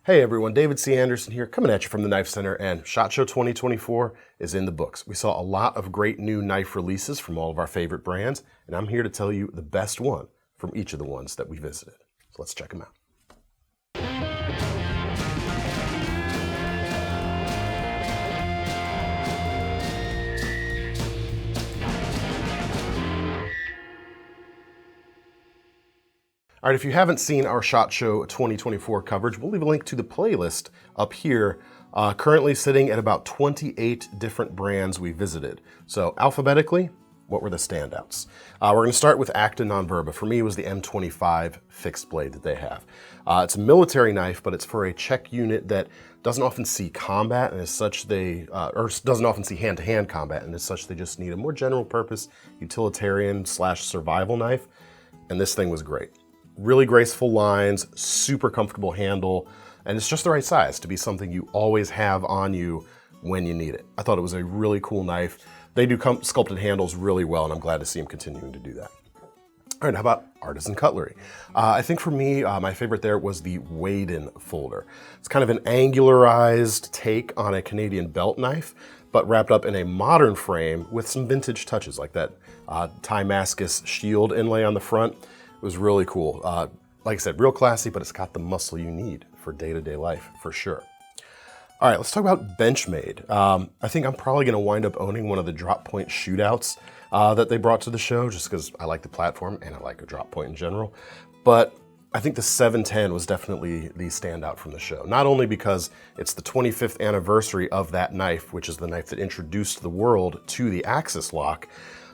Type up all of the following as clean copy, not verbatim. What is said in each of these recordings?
Hey everyone, David C. Anderson here, coming at you from the Knife Center, and SHOT Show 2024 is in the books. We saw a lot of great new knife releases from all of our favorite brands, and I'm here to tell you the best one from each of the ones that we visited. So let's check them out. All right, if you haven't seen our SHOT Show 2024 coverage, we'll leave a link to the playlist up here, currently sitting at about 28 different brands we visited. So alphabetically, what were the standouts? We're gonna start with Acta Non Verba. For me, it was the M25 fixed blade that they have. It's a military knife, but it's for a Czech unit that doesn't often see combat, and as such or doesn't often see hand-to-hand combat, and as such they just need a more general purpose utilitarian / survival knife, and this thing was great. Really graceful lines, super comfortable handle, and it's just the right size to be something you always have on you when you need it. I thought it was a really cool knife. They do sculpted handles really well, and I'm glad to see them continuing to do that. All right, how about Artisan Cutlery? I think for me, my favorite there was the Weyden folder. It's kind of an angularized take on a Canadian belt knife, but wrapped up in a modern frame with some vintage touches, like that Damascus shield inlay on the front. It was really cool. Like I said, real classy, but it's got the muscle you need for day-to-day life, for sure. All right, let's talk about Benchmade. I think I'm probably gonna wind up owning one of the drop point shootouts that they brought to the show, just because I like the platform and I like a drop point in general. But I think the 710 was definitely the standout from the show. Not only because it's the 25th anniversary of that knife, which is the knife that introduced the world to the Axis lock,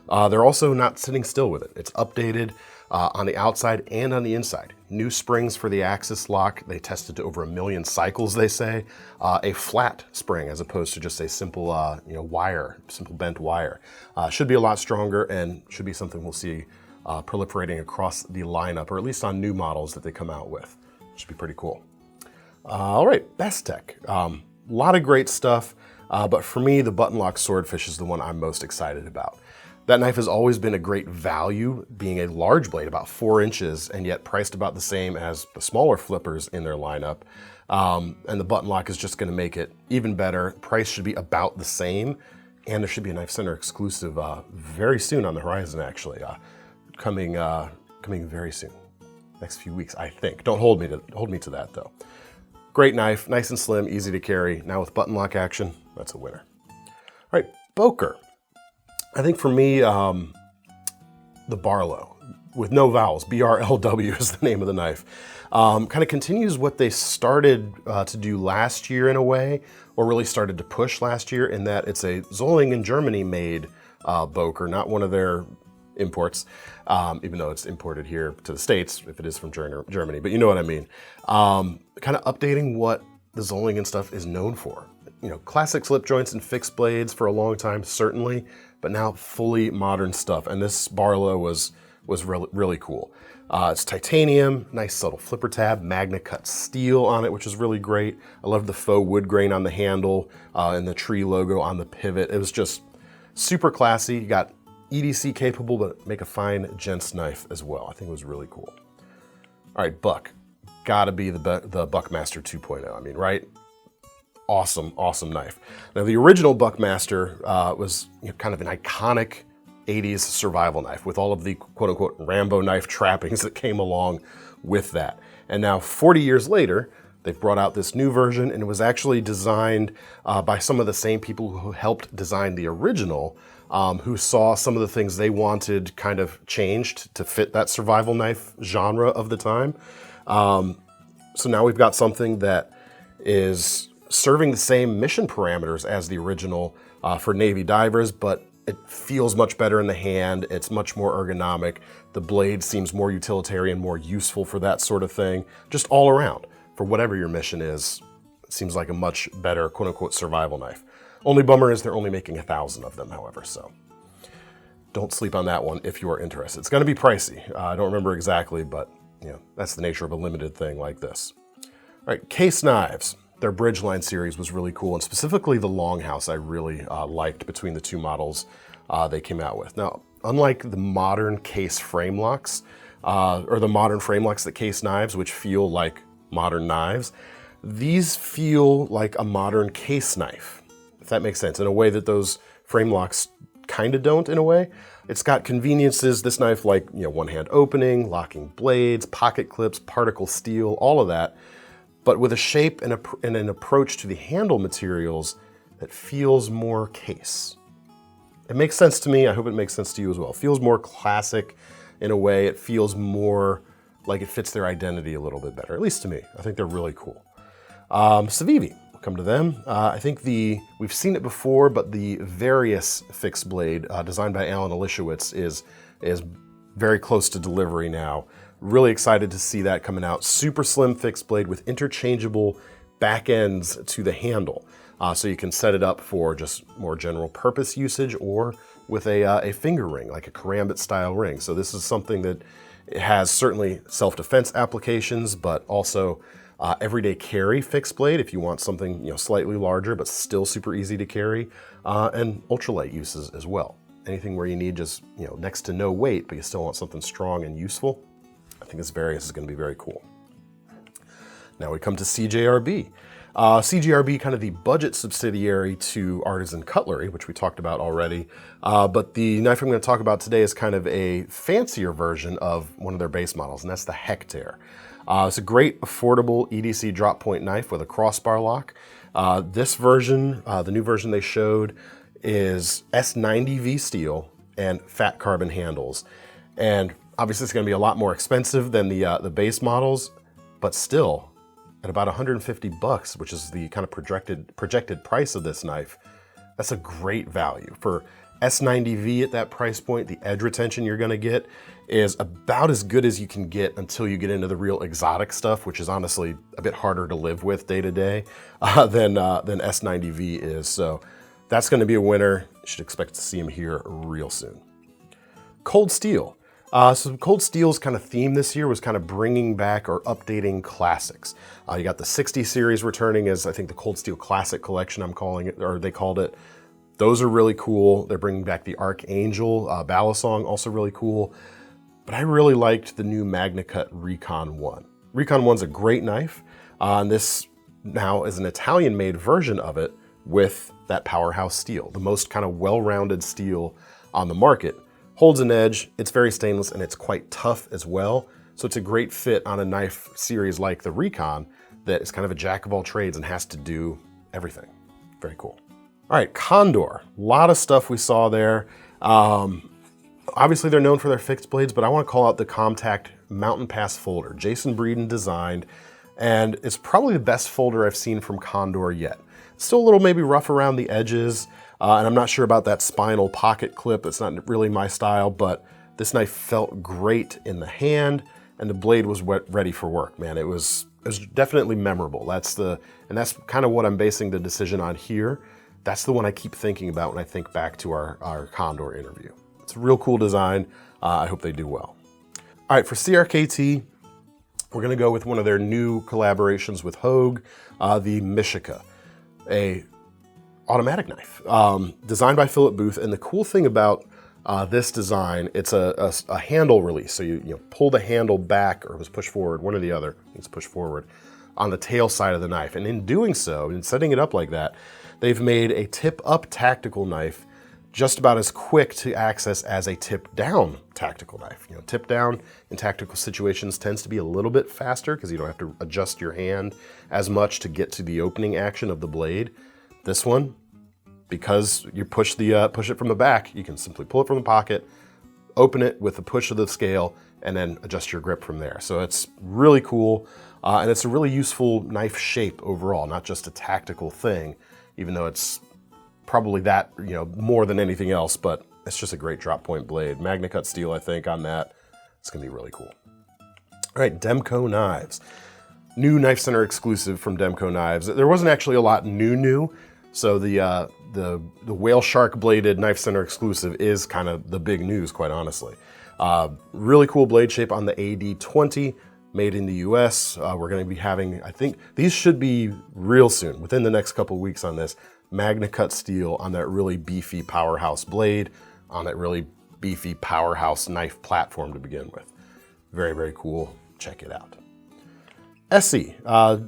they're also not sitting still with it. It's updated on the outside and on the inside. New springs for the Axis lock. They tested to over 1 million cycles, they say. A flat spring as opposed to just a simple wire, simple bent wire. Should be a lot stronger and should be something we'll see proliferating across the lineup, or at least on new models that they come out with. Should be pretty cool. All right, Bestech. A lot of great stuff, but for me, the button lock Swordfish is the one I'm most excited about. That knife has always been a great value, being a large blade, about 4 inches, and yet priced about the same as the smaller flippers in their lineup. And the button lock is just gonna make it even better. Price should be about the same, and there should be a Knife Center exclusive very soon on the horizon, actually. Coming very soon. Next few weeks, I think. Don't hold me to that, though. Great knife, nice and slim, easy to carry. Now with button lock action, that's a winner. All right, Boker. I think for me, the Barlow, with no vowels, BRLW is the name of the knife, kind of continues what they started to do last year in a way, or really started to push last year, in that it's a Zolling Germany made Boker, not one of their imports, even though it's imported here to the States, if it is from Germany, but you know what I mean. Kind of updating what the Zolling stuff is known for. You know, classic slip joints and fixed blades for a long time, certainly, but now fully modern stuff. And this Barlow was really cool. It's titanium, nice subtle flipper tab, MagnaCut steel on it, which is really great. I love the faux wood grain on the handle and the tree logo on the pivot. It was just super classy. You got EDC capable, but make a fine gent's knife as well. I think it was really cool. All right, Buck. Gotta be the BuckMaster 2.0. I mean, right? Awesome, awesome knife. Now, the original BuckMaster was kind of an iconic 80s survival knife with all of the quote-unquote Rambo knife trappings that came along with that. And now, 40 years later, they've brought out this new version, and it was actually designed by some of the same people who helped design the original, who saw some of the things they wanted kind of changed to fit that survival knife genre of the time. So now we've got something that is serving the same mission parameters as the original for Navy divers, but it feels much better in the hand. It's much more ergonomic. The blade seems more utilitarian, more useful for that sort of thing. Just all around, for whatever your mission is, it seems like a much better quote-unquote survival knife. Only bummer is they're only making 1,000 of them, however, so don't sleep on that one if you are interested. It's gonna be pricey. I don't remember exactly, but that's the nature of a limited thing like this. All right, case knives. Their Bridgeline series was really cool, and specifically the Longhouse I really liked between the two models they came out with. Now, unlike the modern case frame locks, or the modern frame locks that case knives, which feel like modern knives, These feel like a modern case knife, if that makes sense, in a way that those frame locks kind of don't in a way. It's got conveniences, this knife, like, you know, one-hand opening, locking blades, pocket clips, particle steel, all of that, but with a shape and an approach to the handle materials that feels more case. It makes sense to me. I hope it makes sense to you as well. It feels more classic in a way. It feels more like it fits their identity a little bit better, at least to me. I think they're really cool. CIVIVI, we'll come to them. I think we've seen it before, but the Varius fixed blade, designed by Alan Elishewitz, is very close to delivery now. Really excited to see that coming out. Super slim fixed blade with interchangeable back ends to the handle. So you can set it up for just more general purpose usage or with a finger ring, like a karambit style ring. So this is something that has certainly self-defense applications, but also everyday carry fixed blade if you want something, you know, slightly larger but still super easy to carry, and ultralight uses as well. Anything where you need just, you know, next to no weight, but you still want something strong and useful. I think this Varius is going to be very cool. Now we come to CJRB. CJRB, kind of the budget subsidiary to Artisan Cutlery, which we talked about already. But the knife I'm going to talk about today is kind of a fancier version of one of their base models, and that's the Hectare. It's a great, affordable EDC drop point knife with a crossbar lock. This version, the new version they showed, is S90V steel and fat carbon handles. And obviously it's going to be a lot more expensive than the base models, but still, at about 150 bucks, which is the kind of projected price of this knife, that's a great value. For S90V at that price point, the edge retention you're gonna get is about as good as you can get until you get into the real exotic stuff, which is honestly a bit harder to live with day to day than S90V is. So that's gonna be a winner. You should expect to see him here real soon. Cold steel. So Cold Steel's kind of theme this year was kind of bringing back or updating classics. You got the 60 series returning as, I think, the Cold Steel Classic Collection, I'm calling it, or they called it. Those are really cool. They're bringing back the Archangel Balisong, also really cool. But I really liked the new MagnaCut Recon 1. Recon 1's a great knife. And this now is an Italian-made version of it with that powerhouse steel, the most kind of well-rounded steel on the market. Holds an edge, it's very stainless, and it's quite tough as well. So it's a great fit on a knife series like the Recon that is kind of a jack of all trades and has to do everything. Very cool. All right, Condor. A lot of stuff we saw there. Obviously they're known for their fixed blades, but I want to call out the Compact Mountain Pass folder. Jason Breeden designed, and it's probably the best folder I've seen from Condor yet. Still a little maybe rough around the edges, and I'm not sure about that spinal pocket clip. It's not really my style, but this knife felt great in the hand, and the blade was ready for work, man. It was definitely memorable. That's kind of what I'm basing the decision on here. That's the one I keep thinking about when I think back to our Condor interview. It's a real cool design. I hope they do well. All right, for CRKT, we're gonna go with one of their new collaborations with Hogue, the Michaca, a automatic knife, designed by Philip Booth. And the cool thing about this design, it's a handle release. So you pull the handle back, or it was pushed forward, one or the other, it's pushed forward, on the tail side of the knife. And in doing so, in setting it up like that, they've made a tip-up tactical knife just about as quick to access as a tip-down tactical knife. Tip down in tactical situations tends to be a little bit faster because you don't have to adjust your hand as much to get to the opening action of the blade. This one, because you push it from the back, you can simply pull it from the pocket, open it with the push of the scale, and then adjust your grip from there. So it's really cool, and it's a really useful knife shape overall, not just a tactical thing, even though it's probably that, more than anything else, but it's just a great drop point blade. MagnaCut steel, I think, on that. It's gonna be really cool. All right, Demko knives. New Knife Center exclusive from Demko knives. There wasn't actually a lot new. So the whale shark bladed Knife Center exclusive is kind of the big news, quite honestly. Really cool blade shape on the AD20, made in the US. We're gonna be having, I think, these should be real soon, within the next couple weeks on this, MagnaCut steel on that really beefy powerhouse blade, on that really beefy powerhouse knife platform to begin with. Very, very cool. Check it out. ESEE,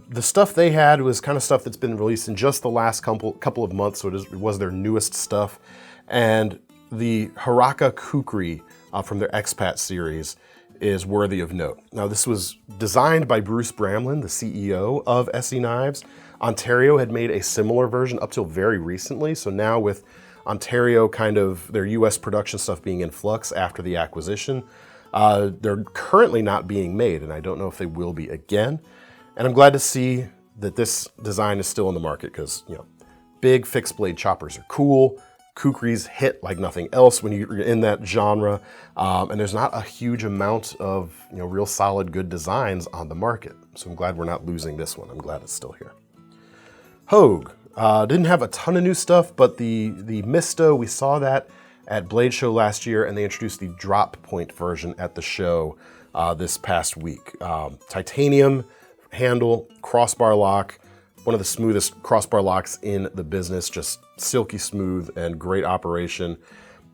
the stuff they had was kind of stuff that's been released in just the last couple of months, so it was their newest stuff. And the Haraka Kukri from their Expat series is worthy of note. Now, this was designed by Bruce Bramlin, the CEO of ESEE Knives. Ontario had made a similar version up till very recently, so now with Ontario kind of their US production stuff being in flux after the acquisition, they're currently not being made, and I don't know if they will be again. And I'm glad to see that this design is still in the market because, you know, big fixed blade choppers are cool. Kukris hit like nothing else when you're in that genre, and there's not a huge amount of, you know, real solid good designs on the market. So I'm glad we're not losing this one. I'm glad it's still here. Hogue didn't have a ton of new stuff, but the Misto, we saw that at Blade Show last year, and they introduced the drop point version at the show this past week. Titanium handle, crossbar lock, one of the smoothest crossbar locks in the business, just silky smooth and great operation.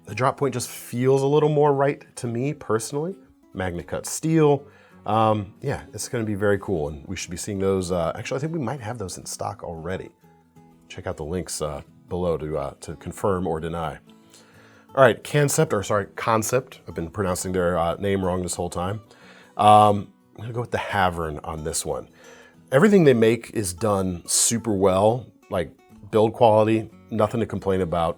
The drop point just feels a little more right to me personally. MagnaCut steel. Yeah, it's gonna be very cool, and we should be seeing those. Actually, I think we might have those in stock already. Check out the links below to confirm or deny. All right, Kansept. I've been pronouncing their name wrong this whole time. I'm gonna go with the Havørn on this one. Everything they make is done super well, like build quality, nothing to complain about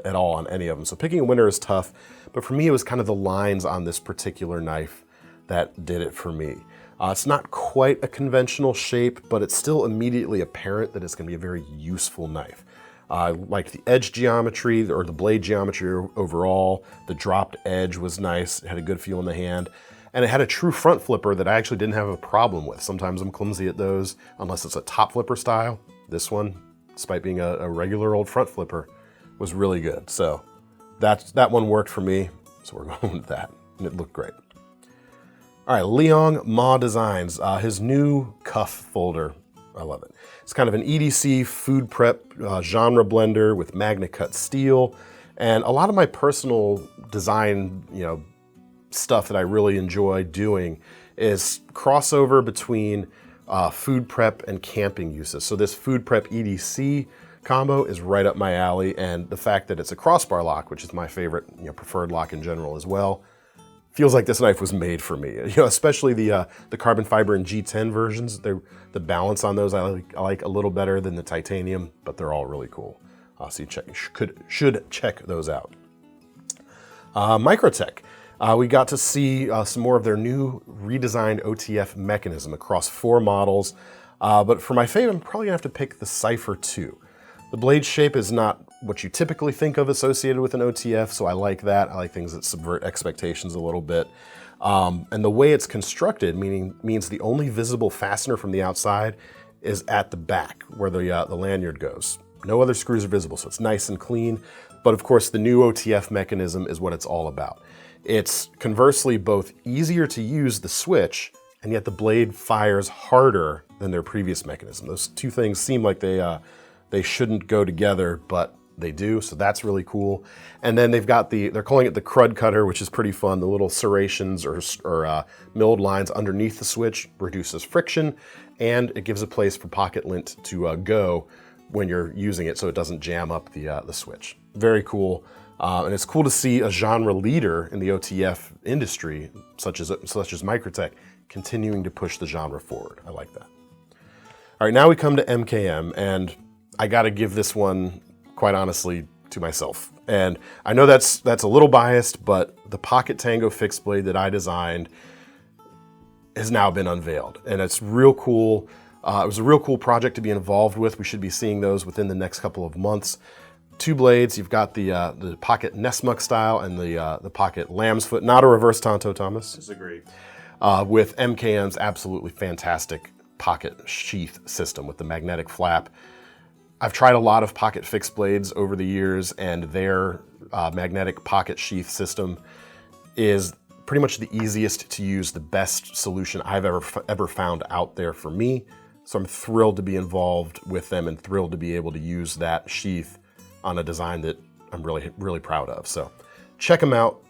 at all on any of them. So picking a winner is tough, but for me, it was kind of the lines on this particular knife that did it for me. It's not quite a conventional shape, but it's still immediately apparent that it's gonna be a very useful knife. I liked the edge geometry, or the blade geometry overall. The dropped edge was nice, it had a good feel in the hand. And it had a true front flipper that I actually didn't have a problem with. Sometimes I'm clumsy at those, unless it's a top flipper style. This one, despite being a regular old front flipper, was really good. So that one worked for me, so we're going with that, and it looked great. All right, Liong Mah Designs, his new cuff folder. I love it. It's kind of an EDC food prep genre blender with MagnaCut steel, and a lot of my personal design, you know, stuff that I really enjoy doing is crossover between food prep and camping uses. So this food prep EDC combo is right up my alley, and the fact that it's a crossbar lock, which is my favorite, you know, preferred lock in general as well, feels like this knife was made for me. You know, especially the carbon fiber and G10 versions. The balance on those I like a little better than the titanium, but they're all really cool. So you should check those out. Microtech. We got to see some more of their new redesigned OTF mechanism across 4 models. But for my favorite, I'm probably gonna have to pick the Cypher II. The blade shape is not what you typically think of associated with an OTF, so I like that. I like things that subvert expectations a little bit. And the way it's constructed means the only visible fastener from the outside is at the back where the lanyard goes. No other screws are visible, so it's nice and clean. But of course, the new OTF mechanism is what it's all about. It's conversely both easier to use the switch, and yet the blade fires harder than their previous mechanism. Those two things seem like they shouldn't go together, but they do, so that's really cool. And then they've got they're calling it the crud cutter, which is pretty fun. The little serrations or milled lines underneath the switch reduces friction, and it gives a place for pocket lint to go when you're using it so it doesn't jam up the switch. Very cool. And it's cool to see a genre leader in the OTF industry, such as Microtech, continuing to push the genre forward. I like that. All right, now we come to MKM, and I gotta give this one, quite honestly, to myself. And I know that's a little biased, but the Pocket Tango fixed blade that I designed has now been unveiled, and it's real cool. It was a real cool project to be involved with. We should be seeing those within the next couple of months. 2 blades, you've got the Pocket Nesmuck style and the Pocket Lamb's Foot, not a reverse Tonto, Thomas. Disagree. With MKM's absolutely fantastic pocket sheath system with the magnetic flap. I've tried a lot of pocket fixed blades over the years, and their magnetic pocket sheath system is pretty much the easiest to use, the best solution I've ever found out there for me. So I'm thrilled to be involved with them and thrilled to be able to use that sheath on a design that I'm really, really proud of. So check them out.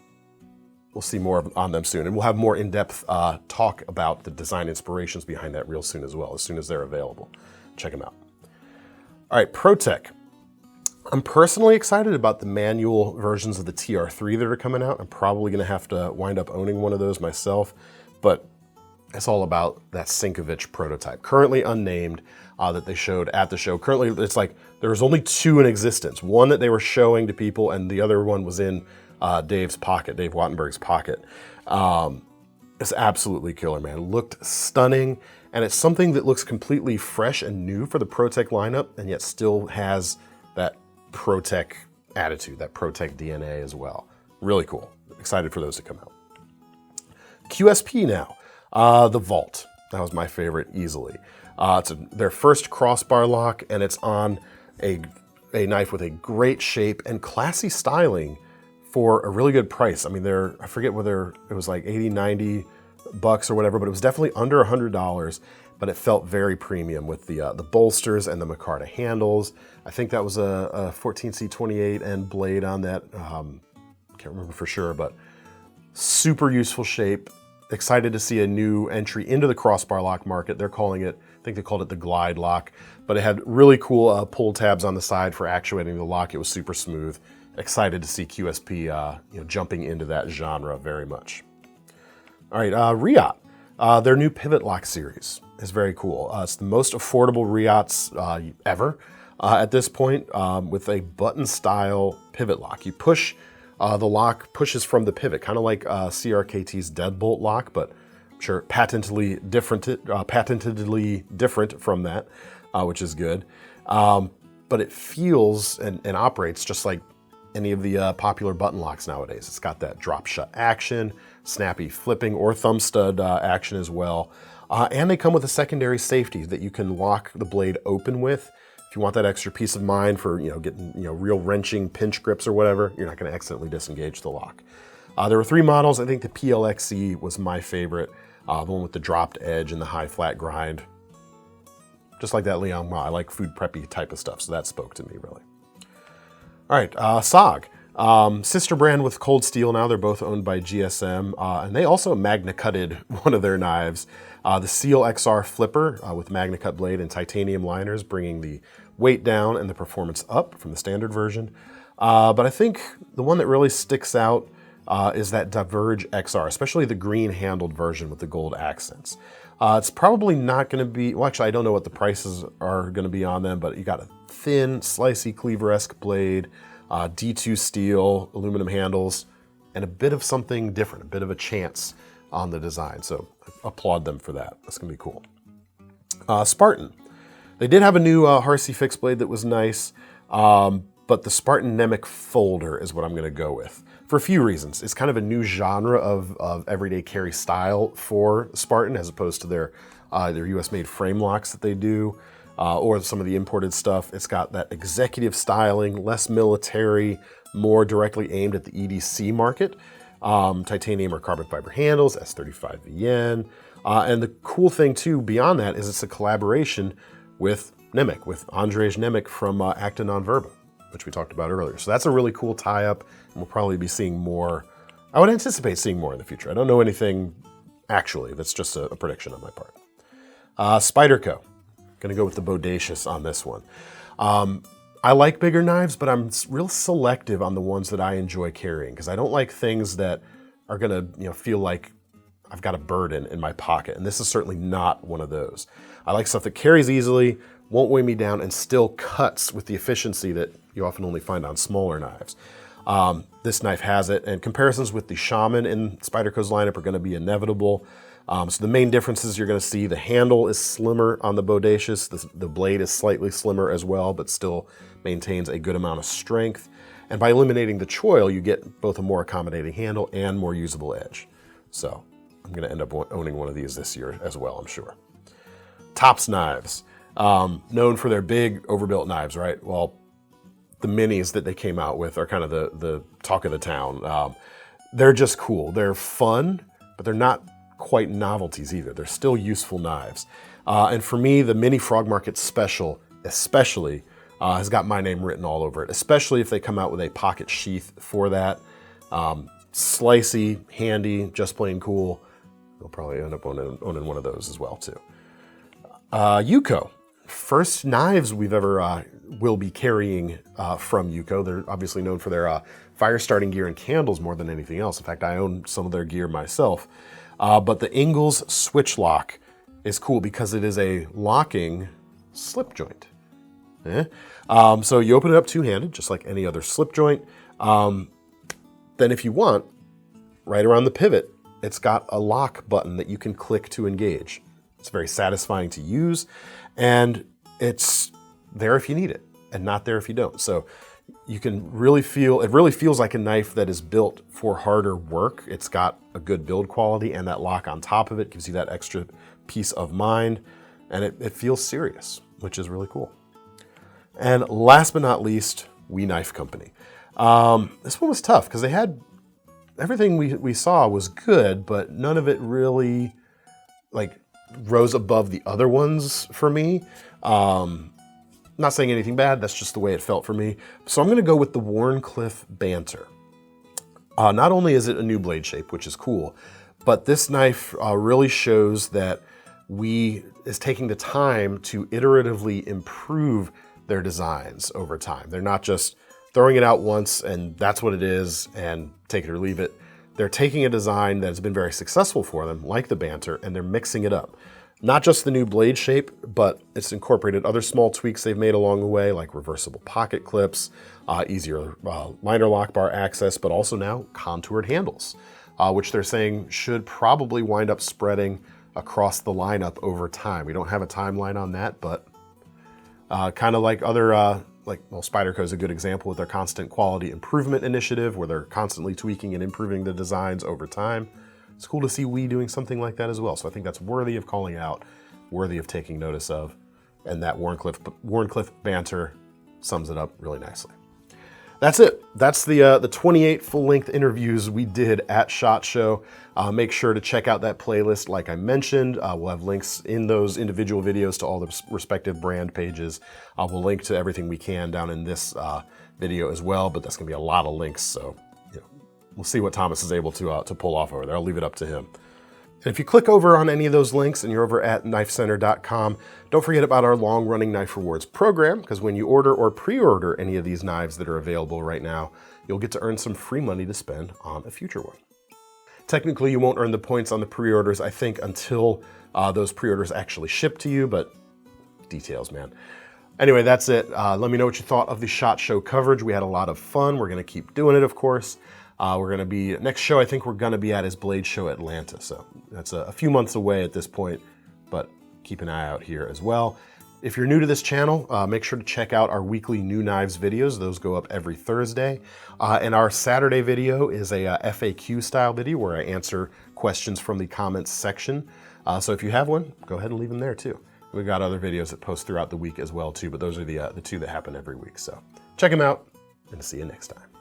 we'll see more on them soon. And we'll have more in-depth talk about the design inspirations behind that real soon as well, as soon as they're available. Check them out. All right, ProTech. I'm personally excited about the manual versions of the TR3 that are coming out. I'm probably gonna have to wind up owning one of those myself, but it's all about that Sinkevich Prototype, currently unnamed, that they showed at the show. Currently, it's like there's only 2 in existence. One that they were showing to people, and the other one was in Dave's pocket, Dave Wattenberg's pocket. It's absolutely killer, man. It looked stunning, and it's something that looks completely fresh and new for the ProTech lineup, and yet still has that ProTech attitude, that ProTech DNA as well. Really cool. Excited for those to come out. QSP now. The Vault. That was my favorite easily. It's their first crossbar lock, and it's on a knife with a great shape and classy styling for a really good price. I mean, I forget whether it was like 80, 90 bucks or whatever, but it was definitely under $100, but it felt very premium with the bolsters and the micarta handles. I think that was a 14C28 and blade on that. Can't remember for sure, but super useful shape. Excited to see a new entry into the crossbar lock market. They're calling it, I think they called it the Glide Lock, but it had really cool pull tabs on the side for actuating the lock. It was super smooth. Excited to see QSP jumping into that genre very much. All right, Reate. Their new pivot lock series is very cool. It's the most affordable Reates ever at this point, with a button style pivot lock. You push, the lock pushes from the pivot, kind of like CRKT's deadbolt lock, but I'm sure patentedly different from that, which is good. But it feels and operates just like any of the popular button locks nowadays. It's got that drop shut action, snappy flipping or thumb stud action as well. And they come with a secondary safety that you can lock the blade open with. If you want that extra peace of mind for getting real wrenching pinch grips or whatever, you're not going to accidentally disengage the lock. There were 3 models. I think the PLXC was my favorite, the one with the dropped edge and the high flat grind. Just like that Liong Mah. I like food preppy type of stuff, so that spoke to me really. All right, SOG. Sister brand with Cold Steel now. They're both owned by GSM, and they also MagnaCutted one of their knives. The Seal XR Flipper with MagnaCut blade and titanium liners, bringing the weight down and the performance up from the standard version. But I think the one that really sticks out is that Diverge XR, especially the green handled version with the gold accents. It's probably not going to be, well, actually, I don't know what the prices are going to be on them, but you got a thin, slicey cleaver-esque blade, D2 steel, aluminum handles, and a bit of something different, a bit of a chance on the design. So applaud them for that. That's going to be cool. Spartan. They did have a new Harsey fixed blade that was nice, but the Spartan Nemec folder is what I'm going to go with for a few reasons. It's kind of a new genre of everyday carry style for Spartan, as opposed to their US made frame locks that they do, or some of the imported stuff. It's got that executive styling, less military, more directly aimed at the EDC market. Titanium or carbon fiber handles, S35VN. And the cool thing too, beyond that, is it's a collaboration with Nemec, with Andrzej Nemec from Acta Non Verba, which we talked about earlier. So that's a really cool tie-up, and we'll probably be seeing more. I would anticipate seeing more in the future. I don't know anything actually. That's just a prediction on my part. Spyderco. Gonna go with the Bodacious on this one. I like bigger knives, but I'm real selective on the ones that I enjoy carrying, because I don't like things that are gonna feel like I've got a burden in my pocket, and this is certainly not one of those. I like stuff that carries easily, won't weigh me down, and still cuts with the efficiency that you often only find on smaller knives. This knife has it, and comparisons with the Shaman in Spyderco's lineup are gonna be inevitable. So the main differences you're gonna see, the handle is slimmer on the Bodacious, the blade is slightly slimmer as well, but still maintains a good amount of strength. And by eliminating the choil, you get both a more accommodating handle and more usable edge. So I'm gonna end up owning one of these this year as well, I'm sure. Tops knives, known for their big overbuilt knives, right? Well, the minis that they came out with are kind of the talk of the town. They're just cool, they're fun, but they're not quite novelties either. They're still useful knives. And for me, the Mini Frog Market Special especially has got my name written all over it, especially if they come out with a pocket sheath for that. slicey, handy, just plain cool. You'll probably end up owning one of those as well too. Yuko, first knives we've ever will be carrying from Yuko. They're obviously known for their fire starting gear and candles more than anything else. In fact, I own some of their gear myself. But the Ingalls switch lock is cool because it is a locking slip joint. So you open it up two-handed, just like any other slip joint. Then if you want, right around the pivot, it's got a lock button that you can click to engage. It's very satisfying to use, and it's there if you need it and not there if you don't. So you can really feel, it really feels like a knife that is built for harder work. It's got a good build quality, and that lock on top of it gives you that extra peace of mind, and it feels serious, which is really cool. And last but not least, We Knife Company. This one was tough because they had, everything we saw was good, but none of it really like rose above the other ones for me. Not saying anything bad, that's just the way it felt for me. So I'm gonna go with the Wharncliffe Banter. Not only is it a new blade shape, which is cool, but this knife really shows that We is taking the time to iteratively improve their designs over time. They're not just throwing it out once and that's what it is and take it or leave it. They're taking a design that has been very successful for them, like the Banter, and they're mixing it up. Not just the new blade shape, but it's incorporated other small tweaks they've made along the way, like reversible pocket clips, easier liner lock bar access, but also now contoured handles, which they're saying should probably wind up spreading across the lineup over time. We don't have a timeline on that, but kind of like other, well, Spyderco is a good example with their constant quality improvement initiative, where they're constantly tweaking and improving the designs over time. It's cool to see We doing something like that as well. So I think that's worthy of calling out, worthy of taking notice of, and that Wharncliffe Banter sums it up really nicely. That's it. That's the 28 full-length interviews we did at SHOT Show. Make sure to check out that playlist like I mentioned. We'll have links in those individual videos to all the respective brand pages. We'll link to everything we can down in this video as well, but that's gonna be a lot of links, so we'll see what Thomas is able to pull off over there. I'll leave it up to him. And if you click over on any of those links and you're over at knifecenter.com, don't forget about our long-running Knife Rewards program, because when you order or pre-order any of these knives that are available right now, you'll get to earn some free money to spend on a future one. Technically, you won't earn the points on the pre-orders, I think, until those pre-orders actually ship to you, but details, man. Anyway, that's it. Let me know what you thought of the SHOT Show coverage. We had a lot of fun. We're gonna keep doing it, of course. We're gonna be, next show I think we're gonna be at is Blade Show Atlanta. So that's a few months away at this point, but keep an eye out here as well. If you're new to this channel, make sure to check out our weekly new knives videos. Those go up every Thursday. And our Saturday video is a FAQ style video where I answer questions from the comments section. So if you have one, go ahead and leave them there too. We've got other videos that post throughout the week as well too, but those are the two that happen every week. So check them out and see you next time.